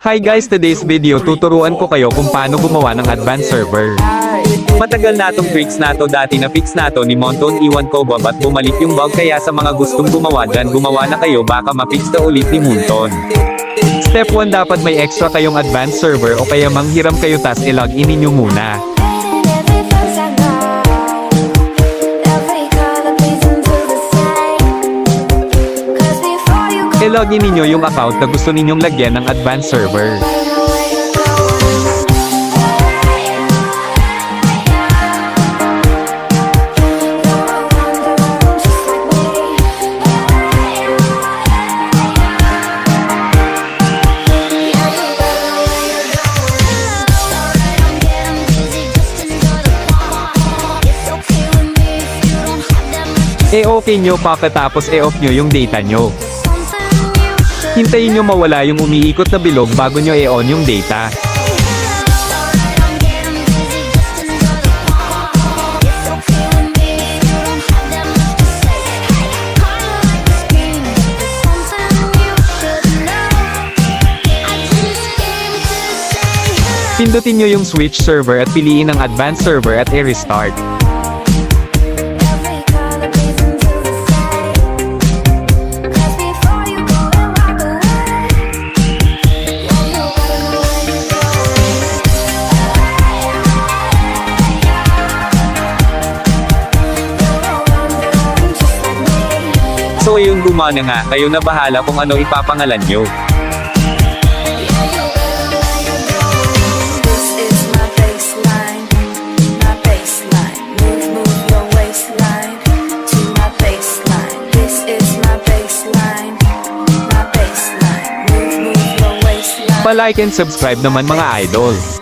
Hi guys, today's video tuturuan ko kayo kung paano gumawa ng advanced server. Matagal na tong tricks na to, dati na fix na to ni Monton, iwan ko ba ba't bumalik yung bug, kaya sa mga gustong gumawa dyan, gumawa na kayo, baka ma-fix na ulit ni Monton. Step 1, dapat may extra kayong advanced server o kaya manghiram kayo tas i-login ninyo muna. I-login ninyo yung account na gusto ninyong lagyan ng advanced server. I-okay nyo pagkatapos i-off nyo yung data nyo. Hintayin nyo mawala yung umiikot na bilog bago nyo i-on yung data. Pindutin nyo yung switch server at piliin ang advanced server at i-restart. So ayun, gumana nga, kayo na bahala kung ano ipapangalan nyo. Pa-like and subscribe naman mga idol.